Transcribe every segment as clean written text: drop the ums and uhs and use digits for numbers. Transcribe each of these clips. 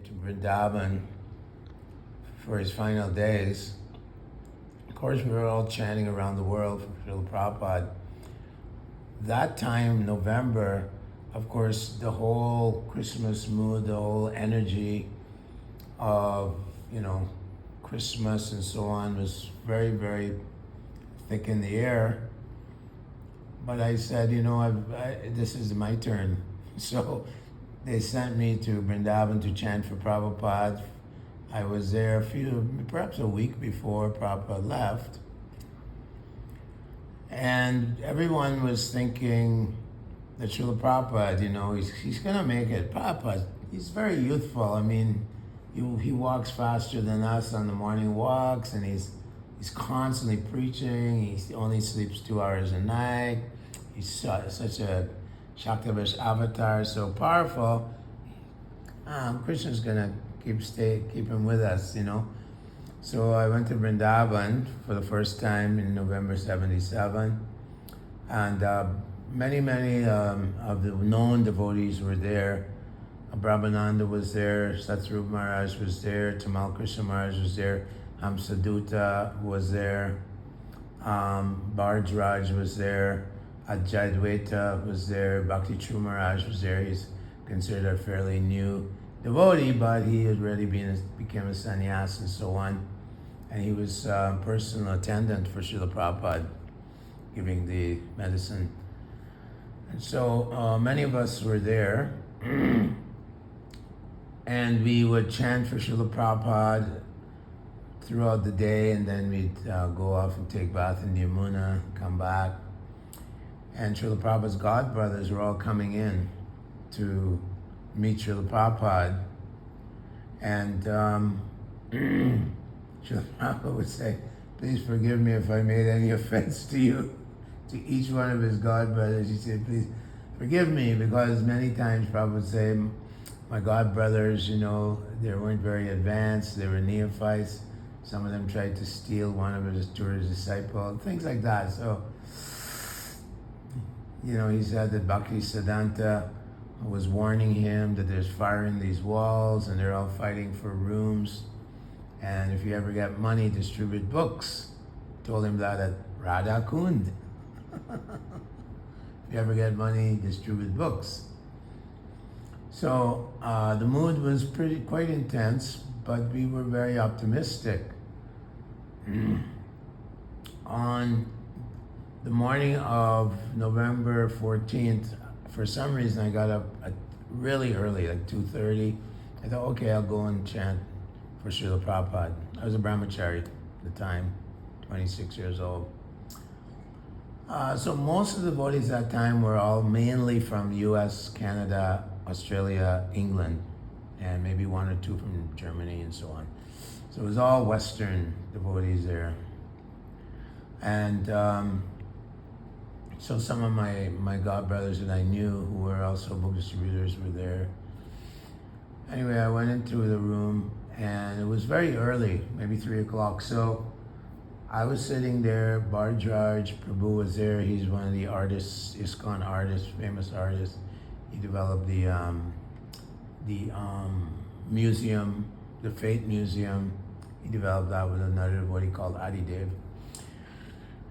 to Vrindavan for his final days. Of course, we were all chanting around the world for Srila Prabhupada. That time, November, of course, the whole Christmas mood, the whole energy of, Christmas and so on was very, very thick in the air. But I said, this is my turn. So they sent me to Vrindavan to chant for Prabhupada. I was there perhaps a week before Prabhupada left. And everyone was thinking that Srila Prabhupada, he's going to make it. Prabhupada, he's very youthful. I mean, he walks faster than us on the morning walks, and he's constantly preaching. He only sleeps 2 hours a night. He's such a Shaktavish avatar, so powerful. Krishna's gonna keep him with us, So I went to Vrindavan for the first time in November '77, and many of the known devotees were there. Brahmananda was there, Satsvarup Maharaj was there, Tamal Krishna Maharaj was there, Hamsadutta was there, Bharaj Raj was there, Ajay was there, Bhakti True Maharaj was there. He's considered a fairly new devotee, but he had already became a sannyas and so on. And he was personal attendant for Srila Prabhupada, giving the medicine. And so many of us were there. And we would chant for Srila Prabhupada throughout the day, and then we'd go off and take bath in the Yamuna, come back. And Srila Prabhupada's godbrothers were all coming in to meet Srila Prabhupada. And Srila Prabhupada would say, "Please forgive me if I made any offense to you." To each one of his godbrothers, he said, "Please forgive me," because many times Prabhupada would say, my godbrothers, they weren't very advanced, they were neophytes. Some of them tried to steal one of his disciples, things like that. So, he said that Bhakti Siddhanta was warning him that there's fire in these walls and they're all fighting for rooms. And if you ever get money, distribute books. Told him that at Radha Kund. If you ever get money, distribute books. So the mood was quite intense, but we were very optimistic. On the morning of November 14th, for some reason I got up really early, like 2:30. I thought, okay, I'll go and chant for Srila Prabhupada. I was a brahmachari at the time, 26 years old. So most of the devotees at that time were all mainly from US, Canada, Australia, England, and maybe one or two from Germany and so on. So it was all Western devotees there. And so some of my godbrothers that I knew who were also book distributors were there. Anyway, I went into the room and it was very early, maybe 3 o'clock. So I was sitting there, Bharaj Raj Prabhu was there. He's one of the artists, ISKCON artists, famous artists. He developed the museum, the Fate Museum. He developed that with another devotee called Adidev.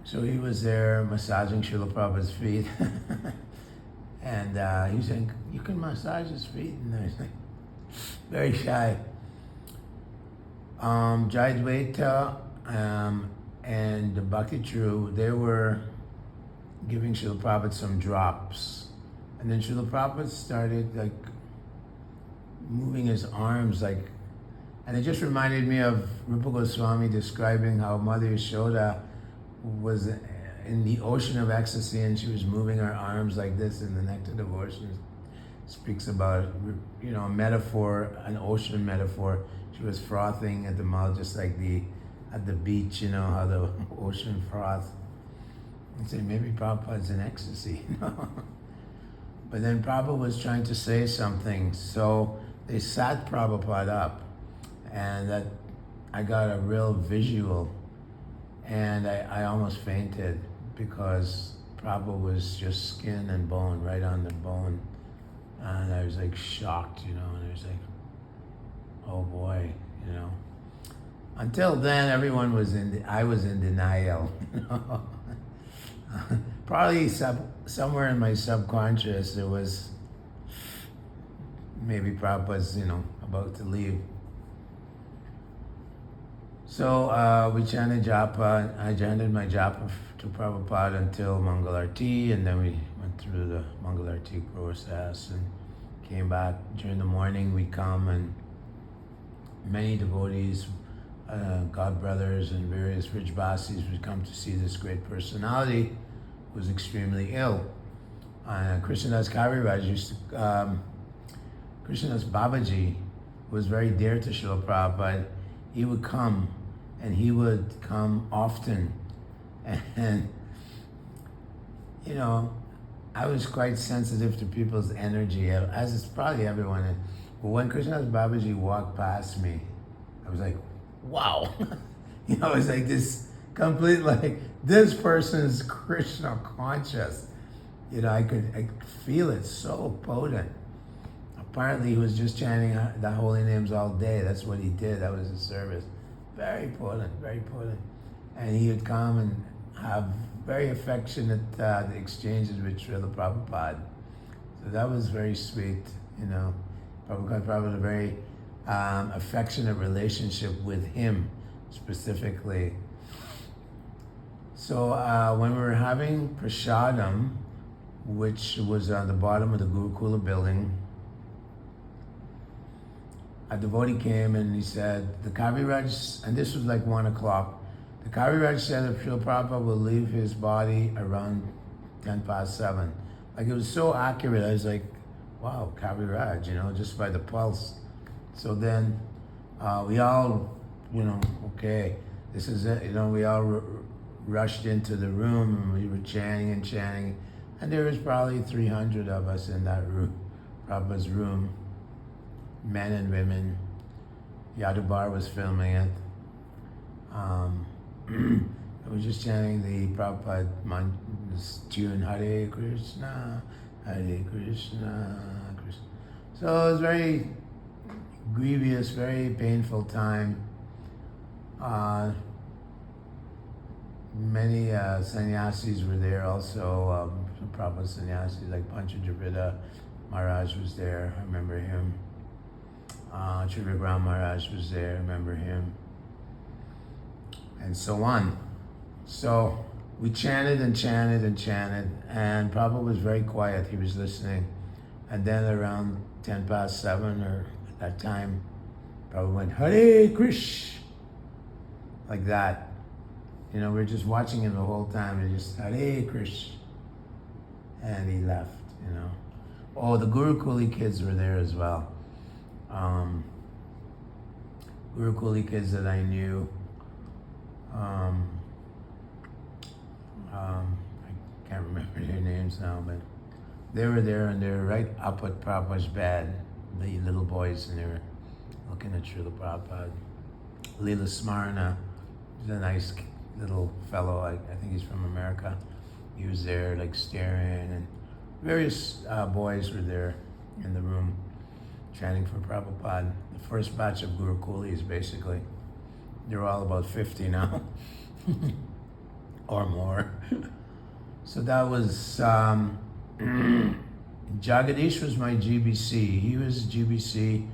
So he was there massaging Srila Prabhupada's feet. And he was saying, "You can massage his feet?" And I was like, very shy. Jayadvaita and the Bhakti True, they were giving Srila Prabhupada some drops. And then Srila Prabhupada started moving his arms and it just reminded me of Rupa Goswami describing how Mother Yashoda was in the ocean of ecstasy and she was moving her arms like this in the nectar devotion. Speaks about, a metaphor, an ocean metaphor. She was frothing at the mouth just like at the beach, how the ocean froth. I'd say maybe Prabhupada's in ecstasy, But then Prabhupada was trying to say something, so they sat Prabhupada up, and that I got a real visual, and I almost fainted because Prabhupada was just skin and bone, right on the bone, and I was shocked, and I was oh boy, you know. Until then, I was in denial. You know? Probably somewhere in my subconscious, there was maybe Prabhupada's, about to leave. So we chanted japa. I chanted my japa to Prabhupada until Mangal Arti, and then we went through the Mangal Arti process and came back. During the morning, we come, and many devotees, God brothers and various Vrijbasis would come to see this great personality who was extremely ill. Krishnadas Kaviraj used to, Krishnadas Babaji was very dear to Srila Prabhupada. He would come, and he would come often. And, I was quite sensitive to people's energy, as is probably everyone. But when Krishnadas Babaji walked past me, I was like, wow. It was like this complete, this person is Krishna conscious. I could feel it so potent. Apparently, he was just chanting the holy names all day. That's what he did. That was his service. Very potent, very potent. And he would come and have very affectionate exchanges with Srila Prabhupada. So that was very sweet, Prabhupada had a very affectionate relationship with him specifically. So when we were having prasadam, which was on the bottom of the Gurukula building, a devotee came and he said, the Kaviraj, and this was like 1 o'clock, the Kaviraj said that Srila Prabhupada will leave his body around 7:10. It was so accurate. I was like, wow, Kaviraj, just by the pulse. So then we all, okay, this is it. We all rushed into the room, and we were chanting and chanting. And there was probably 300 of us in that room, Prabhupada's room, men and women. Yadubar was filming it. I was just chanting the Prabhupada tune, Hare Krishna, Hare Krishna, Krishna. So it was very grievous, very painful time. Many sannyasis were there also, Prabhupada sannyasis, like Panchajavita Maharaj was there, I remember him. Trivigram Maharaj was there, I remember him. And so on. So we chanted and chanted and chanted, and Prabhupada was very quiet, he was listening. And then around 7:10, or at that time, Prabhupada went, Hare Krishna, like that. We were just watching him the whole time, and just Hare Krishna. And he left, Oh, the Gurukuli kids were there as well. Gurukuli kids that I knew. I can't remember their names now, but they were there, and they were right up at Prabhupada's bed, the little boys, and they were looking at Srila Prabhupada. Leela Smarna, he's a nice little fellow, I think he's from America. He was there, staring, and various boys were there in the room chanting for Prabhupada. The first batch of Gurukulis, basically. They're all about 50 now, or more. So that was, Jagadish was my GBC. He was GBC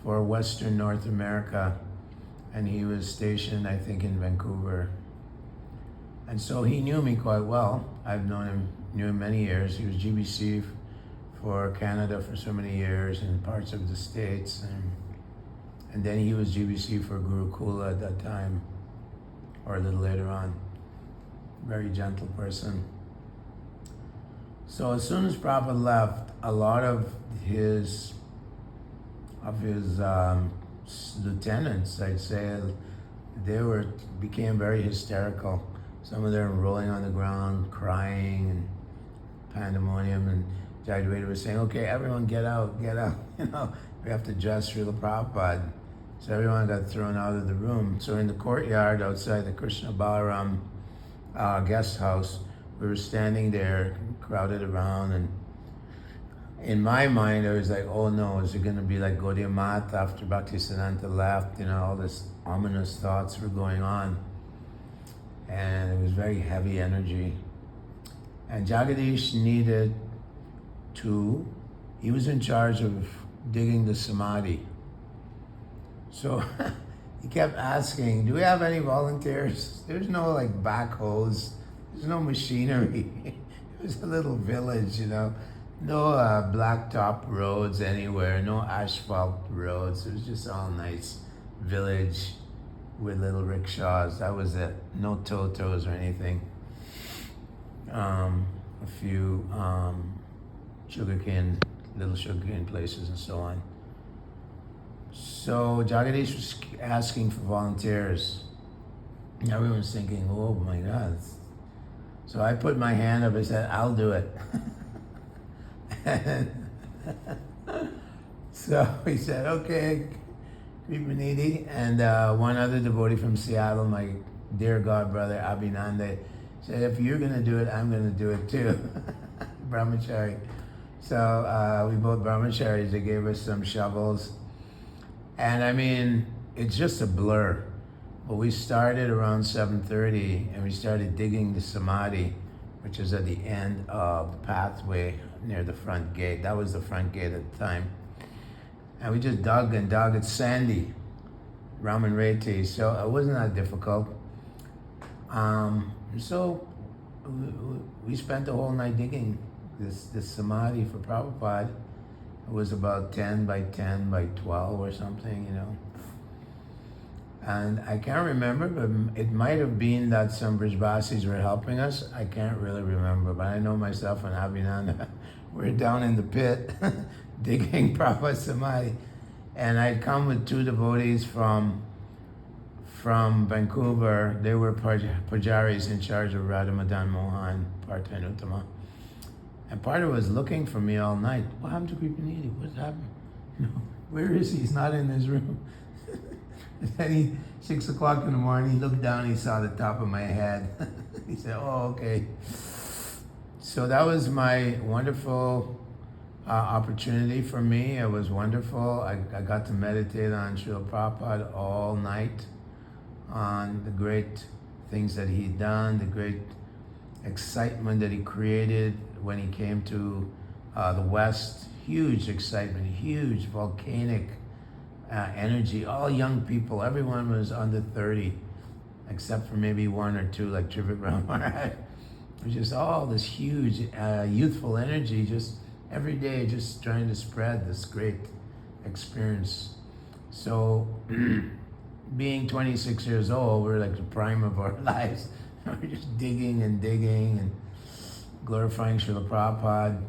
for Western North America, and he was stationed, I think, in Vancouver. And so he knew me quite well. I've knew him many years. He was GBC for Canada for so many years, and parts of the States. And then he was GBC for Gurukula at that time, or a little later on. Very gentle person. So as soon as Prabhupada left, a lot of his lieutenants, I'd say, they became very hysterical. Some of them rolling on the ground, crying, and pandemonium. And Jayadvaita was saying, okay, everyone get out. We have to dress Srila Prabhupada. So everyone got thrown out of the room. So in the courtyard outside the Krishna Balaram guest house, we were standing there, crowded around, and in my mind, I was like, oh no, is it going to be like Gaudiya Math after Bhaktisiddhanta left? You know, all this ominous thoughts were going on. And it was very heavy energy. And Jagadish needed to, he was in charge of digging the samadhi. So he kept asking, do we have any volunteers? There's no like backhoes, there's no machinery. It was a little village, you know. No blacktop roads anywhere, no asphalt roads. It was just all nice village with little rickshaws. That was it. No totos or anything. A few little sugarcane places and so on. So Jagadish was asking for volunteers. Everyone's thinking, oh my God. So I put my hand up and said, I'll do it. So he said, okay, Kripanidhi, and one other devotee from Seattle, my dear God brother Abhinanda, said, if you're going to do it, I'm going to do it too. Brahmachari. So we both brahmacharis. They gave us some shovels. And I mean, it's just a blur. But we started around 7:30 and we started digging the samadhi, which is at the end of the pathway near the front gate. That was the front gate at the time. And we just dug and dug. It's sandy, Raman Reti, so it wasn't that difficult. So we spent the whole night digging this samadhi for Prabhupada. It was about 10 by 10 by 12 or something, you know. And I can't remember, but it might have been that some Brijbasis were helping us. I can't really remember, but I know myself and Abhinanda were down in the pit digging Prabhupada Samadhi. And I'd come with two devotees from Vancouver. They were pujaris in charge of Radha Madan Mohan, Partha and Uttama. And Partha was looking for me all night. What happened to Kripanidhi? What's happened? You know, where is he? He's not in his room. And then 6 o'clock in the morning, he looked down, he saw the top of my head. He said, oh, okay. So that was my wonderful opportunity for me. It was wonderful. I got to meditate on Srila Prabhupada all night, on the great things that he'd done, the great excitement that he created when he came to the West. Huge excitement, huge volcanic energy. All young people, everyone was under 30, except for maybe one or two, like Trivikram Maharaj. It was just all this huge youthful energy, just every day, just trying to spread this great experience. So, being 26 years old, we're like the prime of our lives. We're just digging and digging and glorifying Srila Prabhupada.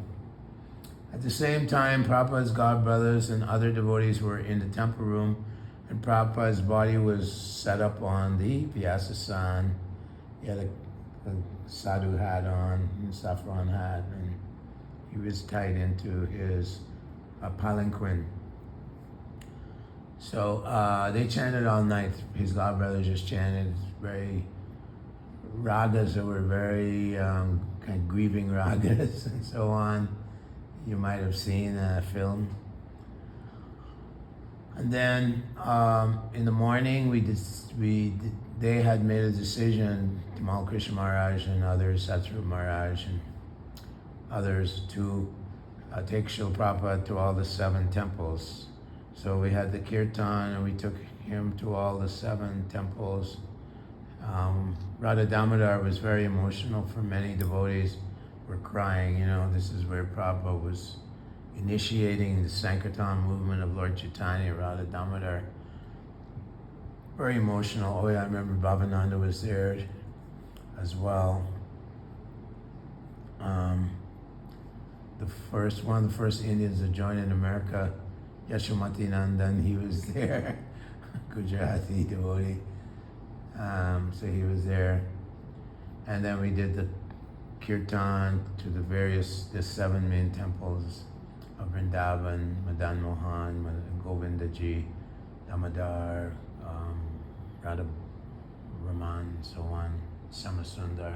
At the same time, Prabhupada's godbrothers and other devotees were in the temple room, and Prabhupada's body was set up on the Vyasa-san. He had a sadhu hat on, a saffron hat, and he was tied into his palanquin. So they chanted all night. His godbrothers just chanted very ragas that were very kind of grieving ragas and so on. You might have seen a film. And then in the morning, they had made a decision, Tamal Krishna Maharaj and others, Satsuru Maharaj and others, to take Srila Prabhupada to all the 7 temples. So we had the kirtan and we took him to all the 7 temples. Radha Damodar was very emotional for many devotees. Were crying, you know, this is where Prabhupada was initiating the Sankirtan movement of Lord Chaitanya, Radha Damodar. Very emotional. Oh yeah, I remember Bhavananda was there as well. One of the first Indians to join in America, Yashomati Nandan, he was there. Gujarati devotee. So he was there. And then we did the kirtan to the 7 main temples of Vrindavan, Madan Mohan, Govindaji, Damodar, Radha Raman, so on, Samasundar.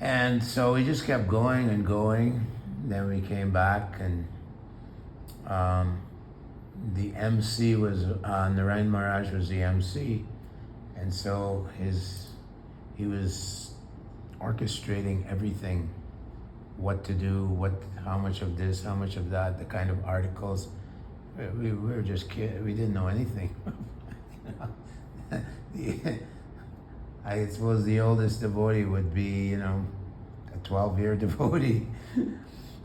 And so we just kept going and going. then we came back, and the MC was Narayan Maharaj was the MC, and so he was orchestrating everything, what to do, how much of this, how much of that, the kind of articles. We were just kids. We didn't know anything. I suppose the oldest devotee would be, a 12-year devotee.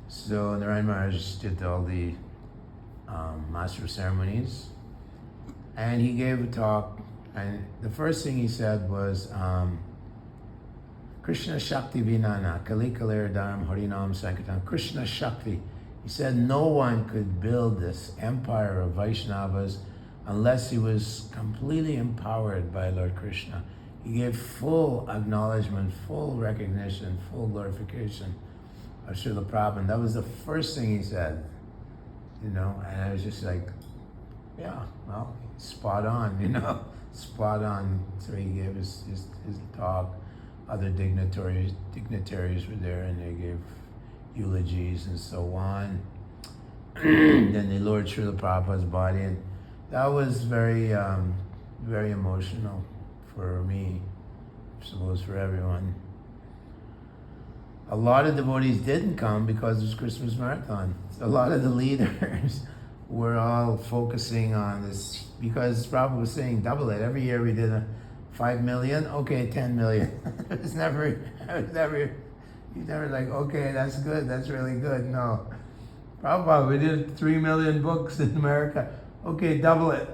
So Narayan Maharaj did all the master of ceremonies, and he gave a talk, and the first thing he said was Krishna Shakti Vinana Kali Kalir Dharam Harinam Sankirtan. Krishna Shakti. He said no one could build this empire of Vaishnavas unless he was completely empowered by Lord Krishna. He gave full acknowledgement, full recognition, full glorification of Srila Prabhupada. And that was the first thing he said, and I was just like, yeah, well, spot on, spot on. So he gave his talk. Other dignitaries were there, and they gave eulogies and so on. Then they lowered Srila Prabhupada's body, and that was very, very emotional for me, I suppose for everyone. A lot of devotees didn't come because it was Christmas Marathon. A lot of the leaders were all focusing on this, because Prabhupada was saying double it. Every year we did a 5 million, okay, 10 million. He's never like, okay, that's good, that's really good. No. Prabhupada, we did 3 million books in America. Okay, double it.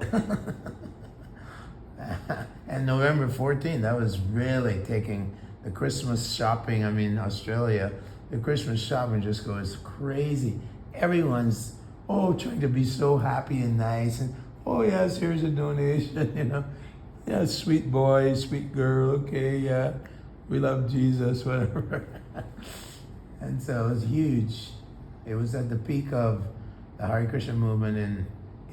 And November 14th, that was really taking the Christmas shopping. I mean, Australia, the Christmas shopping just goes crazy. Everyone's, trying to be so happy and nice. And, yes, here's a donation, Yeah, sweet boy, sweet girl, okay, yeah. We love Jesus, whatever. And so it was huge. It was at the peak of the Hare Krishna movement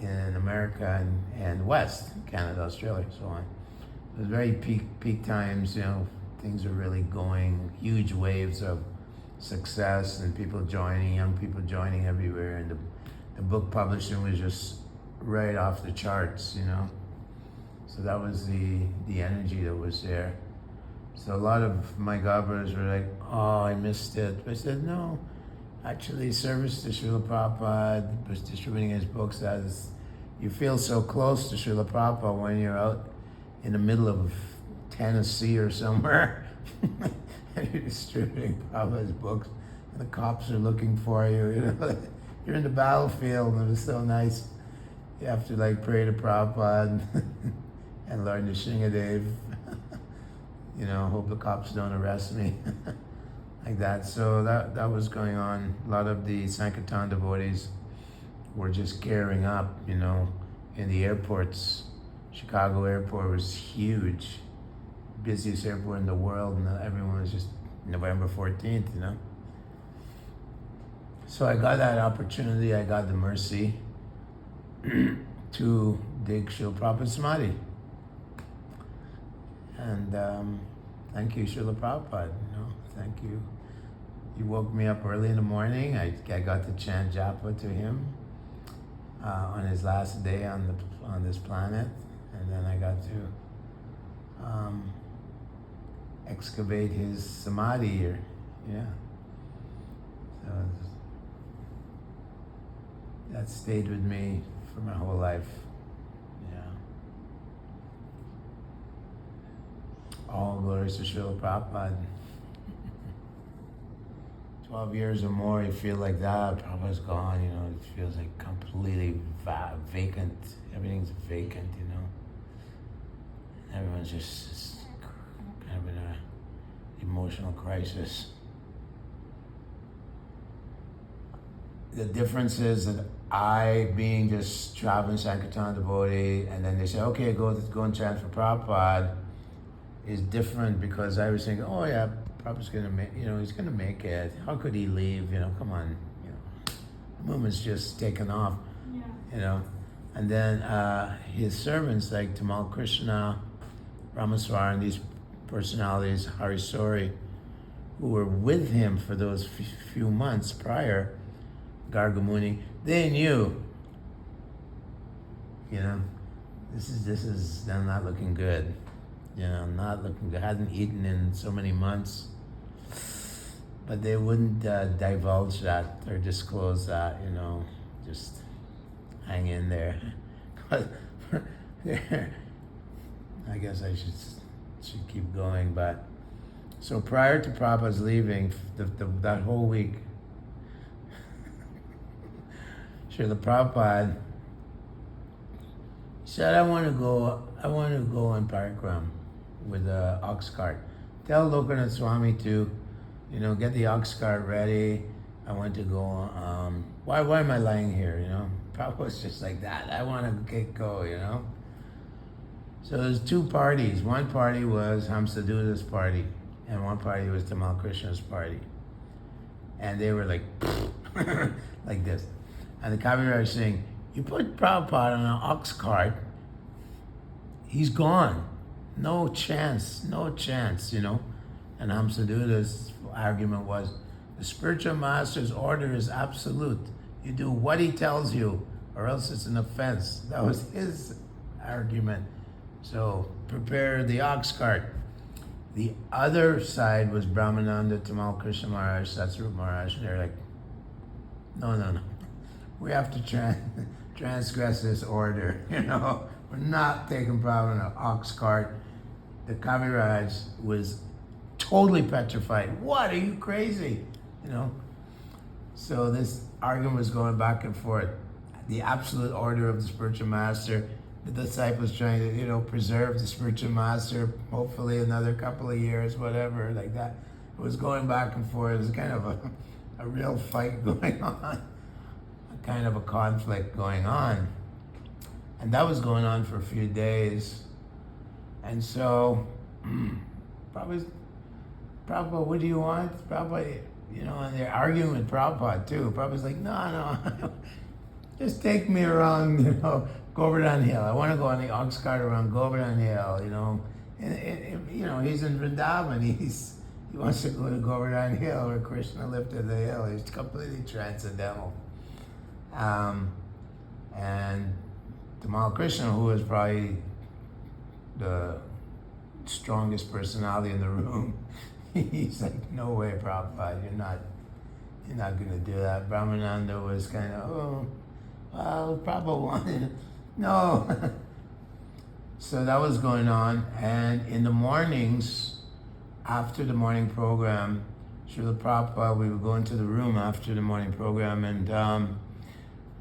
in America and West, Canada, Australia, so on. It was very peak times, things were really going, huge waves of success and people joining, young people joining everywhere, and the book publishing was just right off the charts, So that was the energy that was there. So a lot of my godbrothers were like, I missed it. But I said, no, actually service to Srila Prabhupada, was distributing his books, you feel so close to Srila Prabhupada when you're out in the middle of Tennessee or somewhere and you're distributing Prabhupada's books and the cops are looking for you, You're in the battlefield, and it was so nice. You have to pray to Prabhupada and learn the Shingadev. Hope the cops don't arrest me. Like that. So that was going on. A lot of the Sankirtan devotees were just gearing up, in the airports. Chicago airport was huge. Busiest airport in the world, and everyone was just November 14th, So I got that opportunity, I got the mercy to dig Srila Prabhupada's samadhi. And thank you, Srila Prabhupada, thank you. He woke me up early in the morning. I got to chant japa to him on his last day on this planet. And then I got to excavate his samadhi here. Yeah. So that stayed with me for my whole life. Yeah. All glories to Srila Prabhupada. 12 years or more, you feel like that. Prabhupada's gone, it feels like completely vacant. Everything's vacant, Everyone's just kind of in an emotional crisis. The difference is that I, being just traveling Sankirtan devotee, and then they say, okay, go and chant for Prabhupada, is different because I was thinking, Prabhupada's gonna make, he's gonna make it. How could he leave? Come on, the movement's just taken off, And then his servants like Tamal Krishna, Ramaswar, and these personalities, Harisori, who were with him for those few months prior, Gargamuni, they knew, this is not looking good. Not looking good. Hadn't eaten in so many months. But they wouldn't divulge that or disclose that, just hang in there. I guess I should keep going, but so prior to Prabhupada's leaving, that whole week, Srila Prabhupada said, I want to go on Parikram with an ox cart. Tell Lokanath Swami to, get the ox cart ready. I want to go, why am I lying here, Prabhupada was just like that. I want to go, So there's two parties. One party was Hamsaduda's party, and one party was Tamal Krishna's party. And they were like, like this. And the Kaviraj was saying, you put Prabhupada on an ox cart, he's gone. No chance. And Hamsaduda's argument was, the spiritual master's order is absolute. You do what he tells you, or else it's an offense. That was his argument. So prepare the ox cart. The other side was Brahmananda, Tamal Krishna Maharaj, Satsvarup Maharaj. They're like, no. We have to transgress this order, We're not taking Prabhupada on an ox cart. The Kaviraj was totally petrified. What, are you crazy? So this argument was going back and forth. The absolute order of the spiritual master, the disciples trying to, preserve the spiritual master, hopefully another couple of years, whatever, like that. It was going back and forth. It was kind of a real fight going on, a kind of a conflict going on. And that was going on for a few days. And so, Prabhupada, what do you want? Prabhupada, and they're arguing with Prabhupada too. Prabhupada's like, no, just take me around, Govardhan Hill. I want to go on the ox cart around Govardhan Hill, And he's in Vrindavan. He wants to go to Govardhan Hill where Krishna lifted the hill. He's completely transcendental. And Tamal Krishna, who is probably the strongest personality in the room, he's like, no way, Prabhupada, you're not going to do that. Brahmananda was kind of, Prabhupada wanted, no. So that was going on, and in the mornings, after the morning program, Srila Prabhupada, we would go into the room after the morning program, and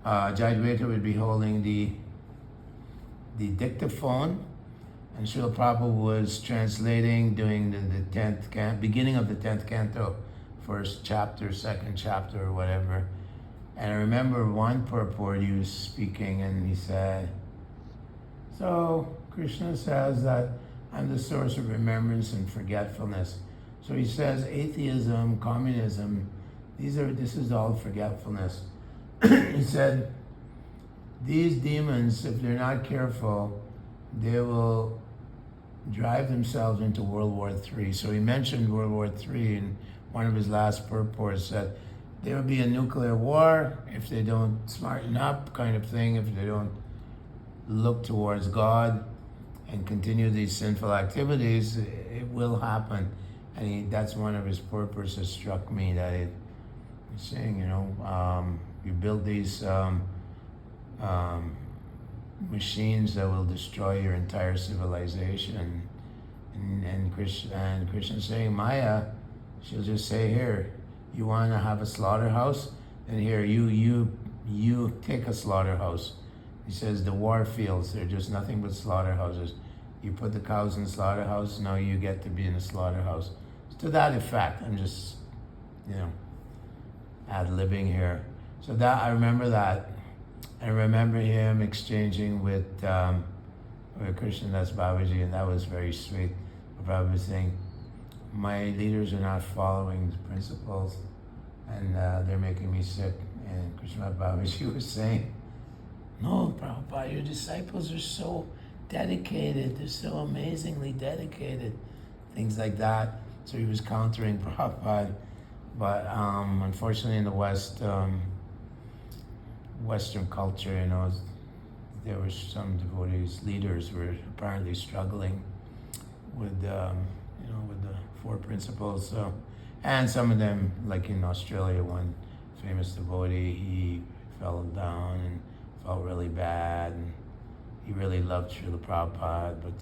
Jayadvaita would be holding the dictaphone, and Srila Prabhupada was translating, doing the 10th beginning of the 10th canto, first chapter, second chapter, or whatever. And I remember one purport he was speaking, and he said, so Krishna says that I'm the source of remembrance and forgetfulness. So he says atheism, communism, this is all forgetfulness. He said, these demons, if they're not careful, they will drive themselves into World War III. So he mentioned World War III in one of his last purports, that there will be a nuclear war if they don't smarten up, kind of thing, if they don't look towards God and continue these sinful activities, it will happen. And that's one of his purports that struck me, that he's saying, you build these machines that will destroy your entire civilization. And Krishna's saying, Maya, she'll just say, here, you want to have a slaughterhouse? Then here, you take a slaughterhouse. He says the war fields, they're just nothing but slaughterhouses. You put the cows in the slaughterhouse, now you get to be in a slaughterhouse. To that effect, I'm just, ad-libbing here. So that, I remember that. I remember him exchanging with Kripanidhi Babaji, and that was very sweet. Prabhupada was saying, my leaders are not following the principles, and they're making me sick. And Kripanidhi Babaji was saying, no, Prabhupada, your disciples are so dedicated. They're so amazingly dedicated. Things like that. So he was countering Prabhupada. But unfortunately in the West, Western culture, there were some devotees, leaders were apparently struggling with, with the four principles. So, and some of them, like in Australia, one famous devotee, he fell down and felt really bad, and he really loved Srila Prabhupada, but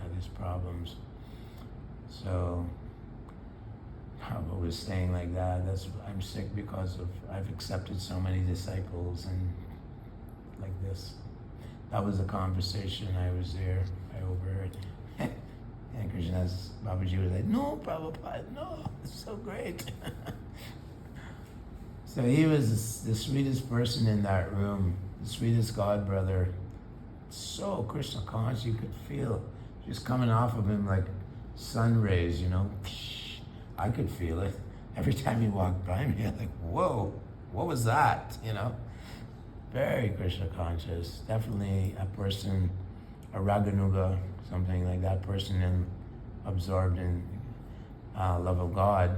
had his problems. So Prabhupada was saying like that. I'm sick because I've accepted so many disciples and like this. That was a conversation. I was there. I overheard. And Krishna's Babaji was like, "No, Prabhupada, no, it's so great." So he was the sweetest person in that room, the sweetest God brother. So Krishna conscious, you could feel just coming off of him like sun rays, I could feel it. Every time he walked by me, I'm like, whoa, what was that, Very Krishna conscious. Definitely a person, a Raganuga, something like that person absorbed in love of God,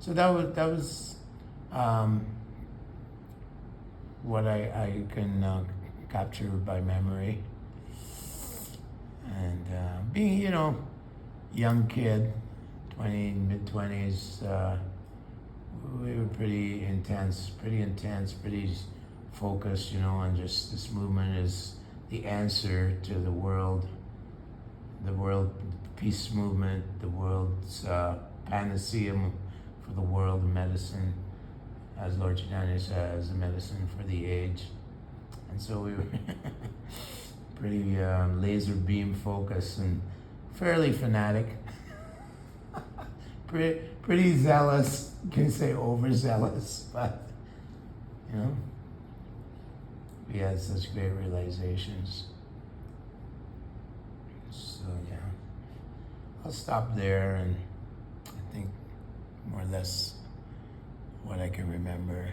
So that was what I can capture by memory. And being, young kid, mid-20s, we were pretty intense, pretty focused, on just this movement is the answer to the world peace movement, the world's panacea for the world, medicine, as Lord Chaitanya says, a medicine for the age. And so we were pretty laser beam focused and fairly fanatic. Pretty zealous, you can say overzealous, but we had such great realizations. So yeah, I'll stop there, and I think more or less what I can remember.